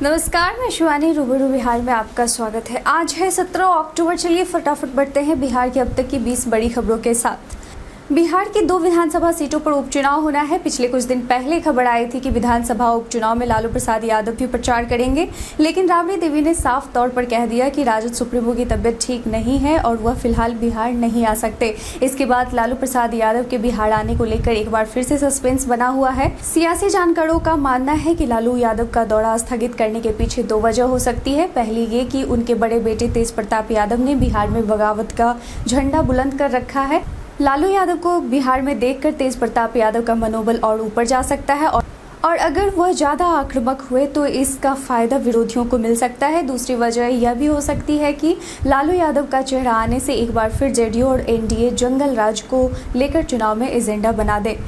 नमस्कार, मैं शिवानी। रूबरू बिहार में आपका स्वागत है। आज है 17 अक्टूबर। चलिए फटाफट बढ़ते हैं बिहार की अब तक की 20 बड़ी खबरों के साथ। बिहार की 2 विधानसभा सीटों पर उपचुनाव होना है। पिछले कुछ दिन पहले खबर आई थी कि विधानसभा उपचुनाव में लालू प्रसाद यादव भी प्रचार करेंगे, लेकिन राबड़ी देवी ने साफ तौर पर कह दिया कि राजद सुप्रीमो की तबीयत ठीक नहीं है और वह फिलहाल बिहार नहीं आ सकते। इसके बाद लालू प्रसाद यादव के बिहार आने को लेकर एक बार फिर से सस्पेंस बना हुआ है। सियासी जानकारों का मानना है कि लालू यादव का दौरा स्थगित करने के पीछे 2 वजह हो सकती है। पहली ये कि उनके बड़े बेटे तेज प्रताप यादव ने बिहार में बगावत का झंडा बुलंद कर रखा है। लालू यादव को बिहार में देखकर तेज प्रताप यादव का मनोबल और ऊपर जा सकता है और अगर वह ज़्यादा आक्रामक हुए तो इसका फायदा विरोधियों को मिल सकता है। दूसरी वजह यह भी हो सकती है कि लालू यादव का चेहरा आने से एक बार फिर जेडीयू और एनडीए जंगल राज को लेकर चुनाव में एजेंडा बना दे।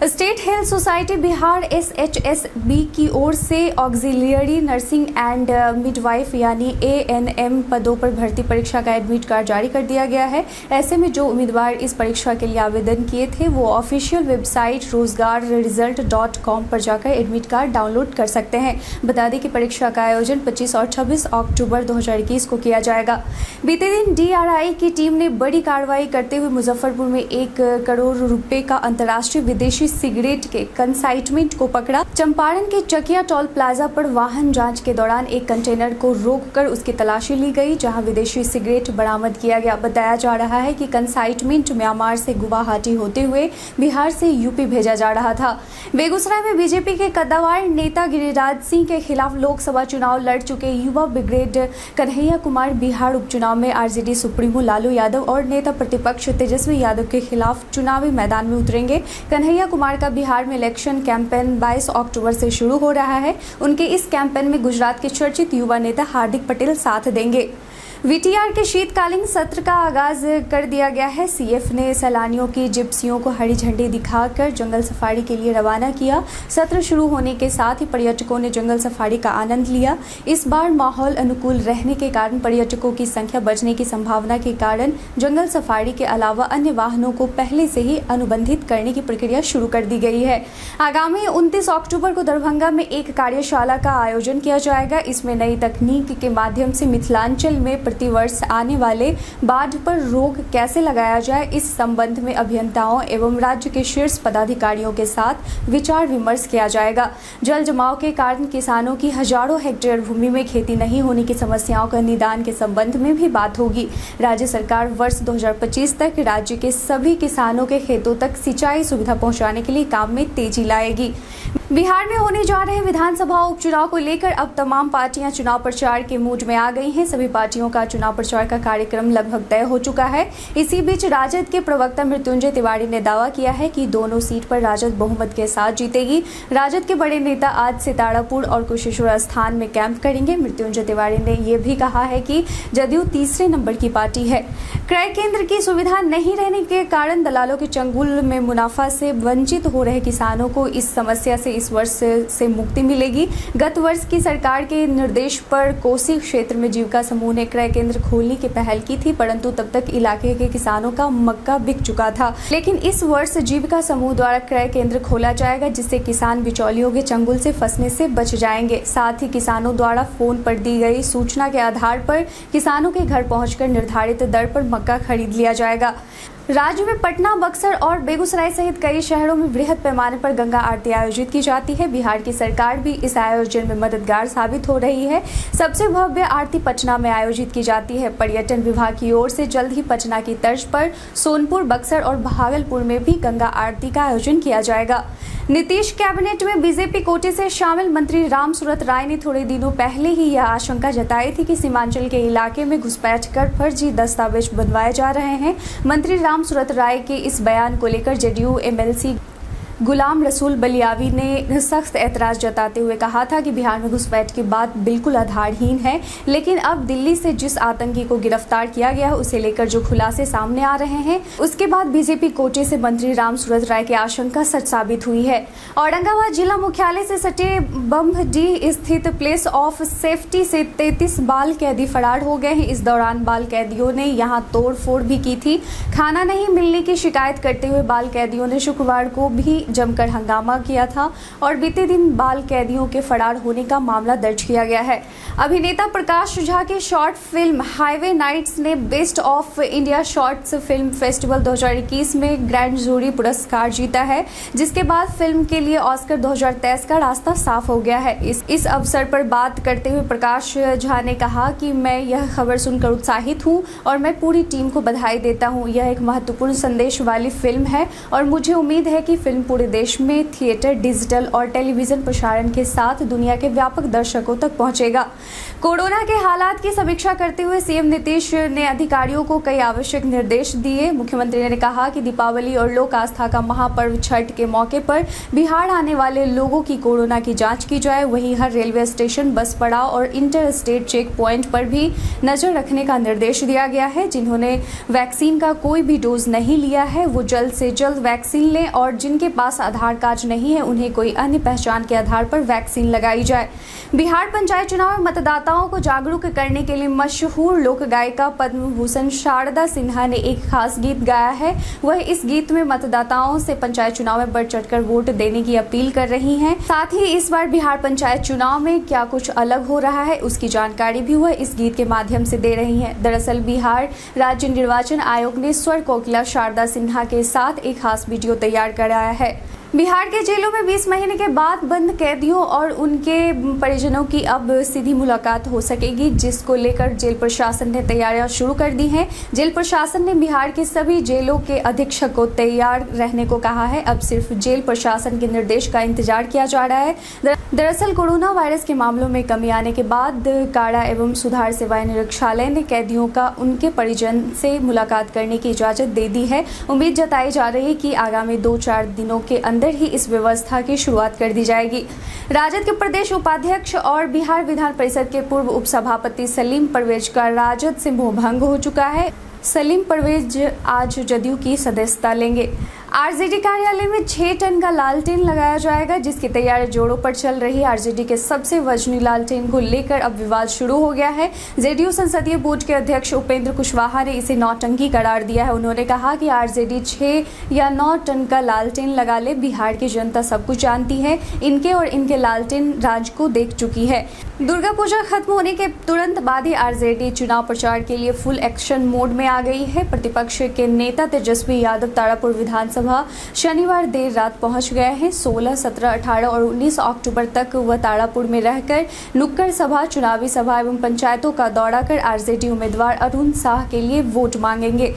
State health society Bihar SHSB की ओर से ऑक्सिलियरी नर्सिंग एंड मिडवाइफ यानी ANM पदों पर भर्ती परीक्षा का एडमिट कार्ड जारी कर दिया गया है। ऐसे में जो उम्मीदवार इस परीक्षा के लिए आवेदन किए थे वो ऑफिशियल वेबसाइट rozgarresult.com पर जाकर एडमिट कार्ड डाउनलोड कर सकते हैं। बता दें कि परीक्षा का आयोजन 25 और 26 अक्टूबर 2021 को किया जाएगा। बीते दिन DRI की टीम ने बड़ी कार्रवाई करते हुए मुजफ्फरपुर में 1 करोड़ रुपए का अंतर्राष्ट्रीय विदेशी सिगरेट के कंसाइनमेंट को पकड़ा। चंपारण के चकिया टोल प्लाजा पर वाहन जांच के दौरान एक कंटेनर को रोककर उसकी तलाशी ली गई, जहां विदेशी सिगरेट बरामद किया गया। बताया जा रहा है कि कंसाइनमेंट म्यांमार से गुवाहाटी होते हुए बिहार से यूपी भेजा जा रहा था। बेगूसराय में बीजेपी के कद्दावर नेता गिरिराज सिंह के खिलाफ लोकसभा चुनाव लड़ चुके युवा ब्रिगेड कन्हैया कुमार बिहार उपचुनाव में आरजेडी सुप्रीमो लालू यादव और नेता प्रतिपक्ष तेजस्वी यादव के खिलाफ चुनावी मैदान में उतरेंगे। कन्हैया कुमार का बिहार में इलेक्शन कैंपेन 22 अक्टूबर से शुरू हो रहा है। उनके इस कैंपेन में गुजरात के चर्चित युवा नेता हार्दिक पटेल साथ देंगे। VTR के शीतकालीन सत्र का आगाज कर दिया गया है। CF ने सैलानियों की जिप्सियों को हरी झंडी दिखाकर जंगल सफारी के लिए रवाना किया। सत्र शुरू होने के साथ ही पर्यटकों ने जंगल सफारी का आनंद लिया। इस बार माहौल अनुकूल रहने के कारण पर्यटकों की संख्या बढ़ने की संभावना के कारण जंगल सफारी के अलावा अन्य वाहनों को पहले से ही अनुबंधित करने की प्रक्रिया शुरू कर दी गई है। आगामी 29 अक्टूबर को दरभंगा में एक कार्यशाला का आयोजन किया जाएगा। इसमें नई तकनीक के माध्यम से मिथिलांचल में प्रतिवर्ष आने वाले बाढ़ पर रोक कैसे लगाया जाए, इस संबंध में अभियंताओं एवं राज्य के शीर्ष पदाधिकारियों के साथ विचार विमर्श किया जाएगा। जल जमाव के कारण किसानों की हजारों हेक्टेयर भूमि में खेती नहीं होने की समस्याओं का निदान के संबंध में भी बात होगी। राज्य सरकार वर्ष 2025 तक राज्य के सभी किसानों के खेतों तक सिंचाई सुविधा पहुंचाने के लिए काम में तेजी लाएगी। बिहार में होने जा रहे विधानसभा उपचुनाव को लेकर अब तमाम पार्टियां चुनाव प्रचार के मूड में आ गई हैं। सभी पार्टियों का चुनाव प्रचार का कार्यक्रम लगभग तय हो चुका है। इसी बीच राजद के प्रवक्ता मृत्युंजय तिवारी ने दावा किया है कि दोनों सीट पर राजद बहुमत के साथ जीतेगी। राजद के बड़े नेता आज से तारापुर और कुशेश्वर स्थान में कैंप करेंगे। मृत्युंजय तिवारी ने यह भी कहा है कि जदयू तीसरे नंबर की पार्टी है। क्रय केंद्र की सुविधा नहीं रहने के कारण दलालों के चंगुल में मुनाफा से वंचित हो रहे किसानों को इस समस्या से इस वर्ष से मुक्ति मिलेगी। गत वर्ष की सरकार के निर्देश पर कोसी क्षेत्र में जीविका समूह ने क्रय केंद्र खोलने की पहल की थी, परंतु तब तक इलाके के किसानों का मक्का बिक चुका था। लेकिन इस वर्ष जीविका समूह द्वारा क्रय केंद्र खोला जाएगा, जिससे किसान बिचौलियों के चंगुल से फंसने से बच जाएंगे। साथ ही किसानों द्वारा फोन पर दी गई सूचना के आधार पर किसानों के घर पहुंचकर निर्धारित दर पर मक्का खरीद लिया जाएगा। राज्य में पटना, बक्सर और बेगूसराय सहित कई शहरों में बृहद पैमाने पर गंगा आरती आयोजित की जाती है। बिहार की सरकार भी इस आयोजन में मददगार साबित हो रही है। सबसे भव्य आरती पटना में आयोजित की जाती है। पर्यटन विभाग की ओर से जल्द ही पटना की तर्ज पर सोनपुर, बक्सर और भागलपुर में भी गंगा आरती का आयोजन किया जाएगा। नीतीश कैबिनेट में बीजेपी कोटे से शामिल मंत्री रामसूरत राय ने थोड़े दिनों पहले ही यह आशंका जताई थी कि सीमांचल के इलाके में घुसपैठ कर फर्जी दस्तावेज बनवाए जा रहे हैं। मंत्री रामसूरत राय के इस बयान को लेकर जेडीयू MLC गुलाम रसूल बलियावी ने सख्त ऐतराज जताते हुए कहा था कि बिहार में घुसपैठ की बात बिल्कुल आधारहीन है, लेकिन अब दिल्ली से जिस आतंकी को गिरफ्तार किया गया है उसे लेकर जो खुलासे सामने आ रहे हैं, उसके बाद बीजेपी कोटे से मंत्री रामसूरत राय की आशंका सच साबित हुई है। औरंगाबाद जिला मुख्यालय से सटे बम्हडीह स्थित प्लेस ऑफ सेफ्टी से 33 बाल कैदी फरार हो गए हैं। इस दौरान बाल कैदियों ने यहां तोड़ फोड़ भी की थी। खाना नहीं मिलने की शिकायत करते हुए बाल कैदियों ने शुक्रवार को भी जमकर हंगामा किया था और बीते दिन बाल कैदियों के फरार होने का मामला दर्ज किया गया है। अभिनेता प्रकाश झा की शॉर्ट फिल्म हाईवे नाइट्स ने best of India shorts film festival 2021 में ग्रैंड जूरी पुरस्कार जीता है, जिसके बाद फिल्म के लिए ऑस्कर 2023 का रास्ता साफ हो गया है। इस अवसर पर बात करते हुए प्रकाश झा ने कहा कि मैं यह खबर सुनकर उत्साहित हूं और मैं पूरी टीम को बधाई देता हूं। यह एक महत्वपूर्ण संदेश वाली फिल्म है और मुझे उम्मीद है कि फिल्म पूरे देश में थिएटर, डिजिटल और टेलीविजन प्रसारण के साथ दुनिया के व्यापक दर्शकों तक पहुंचेगा। कोरोना के हालात की समीक्षा करते हुए सीएम नीतीश ने अधिकारियों को कई आवश्यक निर्देश दिए। मुख्यमंत्री ने कहा कि दीपावली और लोक आस्था का महापर्व छठ के मौके पर बिहार आने वाले लोगों की कोरोना की जांच की जाए। वहीं हर रेलवे स्टेशन, बस पड़ाव और इंटर स्टेट चेक पॉइंट पर भी नजर रखने का निर्देश दिया गया है। जिन्होंने वैक्सीन का कोई भी डोज नहीं लिया है वो जल्द से जल्द वैक्सीन लें और जिनके पास आधार कार्ड नहीं है उन्हें कोई अन्य पहचान के आधार पर वैक्सीन लगाई जाए। बिहार पंचायत चुनाव में मतदाताओं को जागरूक करने के लिए मशहूर लोक गायिका पद्म भूषण शारदा सिन्हा ने एक खास गीत गाया है। वह इस गीत में मतदाताओं से पंचायत चुनाव में बढ़ चढ़कर वोट देने की अपील कर रही हैं। साथ ही इस बार बिहार पंचायत चुनाव में क्या कुछ अलग हो रहा है उसकी जानकारी भी वह इस गीत के माध्यम से दे रही हैं। दरअसल बिहार राज्य निर्वाचन आयोग ने स्वर कोकिला शारदा सिन्हा के साथ एक खास वीडियो तैयार कराया है। बिहार के जेलों में 20 महीने के बाद बंद कैदियों और उनके परिजनों की अब सीधी मुलाकात हो सकेगी, जिसको लेकर जेल प्रशासन ने तैयारियां शुरू कर दी हैं। जेल प्रशासन ने बिहार के सभी जेलों के अधीक्षक को तैयार रहने को कहा है। अब सिर्फ जेल प्रशासन के निर्देश का इंतजार किया जा रहा है। दरअसल कोरोना वायरस के मामलों में कमी आने के बाद कारा एवं सुधार सेवाएं निरीक्षालय ने कैदियों का उनके परिजन से मुलाकात करने की इजाजत दे दी है। उम्मीद जताई जा रही है कि आगामी 2-4 दिनों के अंदर ही इस व्यवस्था की शुरुआत कर दी जाएगी। राजद के प्रदेश उपाध्यक्ष और बिहार विधान परिषद के पूर्व उपसभापति सलीम परवेज का राजद से मोह भंग हो चुका है। सलीम परवेज आज जदयू की सदस्यता लेंगे। आरजेडी कार्यालय में 6 टन का लालटेन लगाया जाएगा, जिसकी तैयारी जोरों पर चल रही है। आरजेडी के सबसे वजनी लालटेन को लेकर अब विवाद शुरू हो गया है। जेडीयू संसदीय बोर्ड के अध्यक्ष उपेंद्र कुशवाहा ने इसे नौटंकी करार दिया है। उन्होंने कहा कि आरजेडी 6 या 9 टन का लालटेन लगा ले, बिहार की जनता सब कुछ जानती है। इनके और इनके लालटेन राज को देख चुकी है। दुर्गा पूजा खत्म होने के तुरंत बाद ही आरजेडी चुनाव प्रचार के लिए फुल एक्शन मोड में आ गई है। प्रतिपक्ष के नेता तेजस्वी यादव तारापुर विधानसभा शनिवार देर रात पहुंच गए हैं। 16, 17, 18 और 19 अक्टूबर तक वह तारापुर में रहकर नुक्कड़ सभा, चुनावी सभा एवं पंचायतों का दौरा कर आरजेडी उम्मीदवार अरुण साह के लिए वोट मांगेंगे।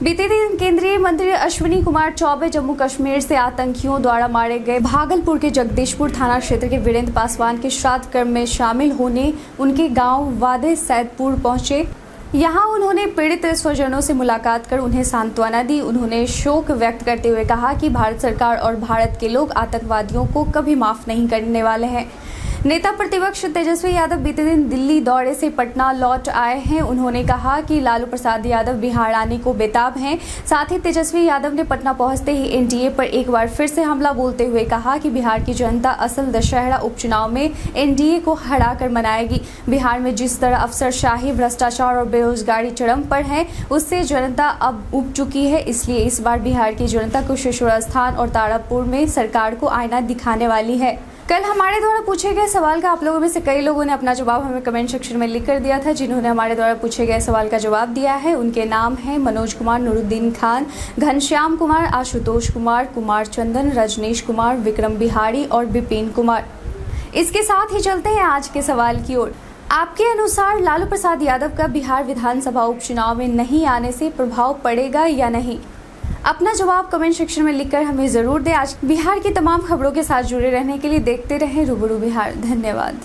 बीते दिन केंद्रीय मंत्री अश्विनी कुमार चौबे जम्मू कश्मीर से आतंकियों द्वारा मारे गए भागलपुर के जगदीशपुर थाना क्षेत्र के वीरेंद्र पासवान के श्राद्ध कर्म में शामिल होने उनके गांव वादे सैदपुर पहुंचे। यहाँ उन्होंने पीड़ित स्वजनों से मुलाकात कर उन्हें सांत्वना दी। उन्होंने शोक व्यक्त करते हुए कहा कि भारत सरकार और भारत के लोग आतंकवादियों को कभी माफ नहीं करने वाले हैं। नेता प्रतिपक्ष तेजस्वी यादव बीते दिन दिल्ली दौरे से पटना लौट आए हैं। उन्होंने कहा कि लालू प्रसाद यादव बिहार आने को बेताब हैं। साथ ही तेजस्वी यादव ने पटना पहुंचते ही एनडीए पर एक बार फिर से हमला बोलते हुए कहा कि बिहार की जनता असल दशहरा उपचुनाव में एनडीए को हराकर मनाएगी। बिहार में जिस तरह अफसरशाही, भ्रष्टाचार और बेरोजगारी चरम पर है, उससे जनता अब उब चुकी है। इसलिए इस बार बिहार की जनता कुशेश्वर स्थान और तारापुर में सरकार को आईना दिखाने वाली है। कल हमारे द्वारा पूछे गए सवाल का आप लोगों में से कई लोगों ने अपना जवाब हमें कमेंट सेक्शन में लिख कर दिया था। जिन्होंने हमारे द्वारा पूछे गए सवाल का जवाब दिया है उनके नाम हैं मनोज कुमार, नूरुद्दीन खान, घनश्याम कुमार, आशुतोष कुमार, कुमार चंदन, रजनीश कुमार, विक्रम बिहारी और विपिन कुमार। इसके साथ ही चलते हैं आज के सवाल की ओर। आपके अनुसार लालू प्रसाद यादव का बिहार विधानसभा उपचुनाव में नहीं आने से प्रभाव पड़ेगा या नहीं? अपना जवाब कमेंट सेक्शन में लिखकर हमें जरूर दें। आज बिहार की तमाम खबरों के साथ जुड़े रहने के लिए देखते रहें रूबरू बिहार। धन्यवाद।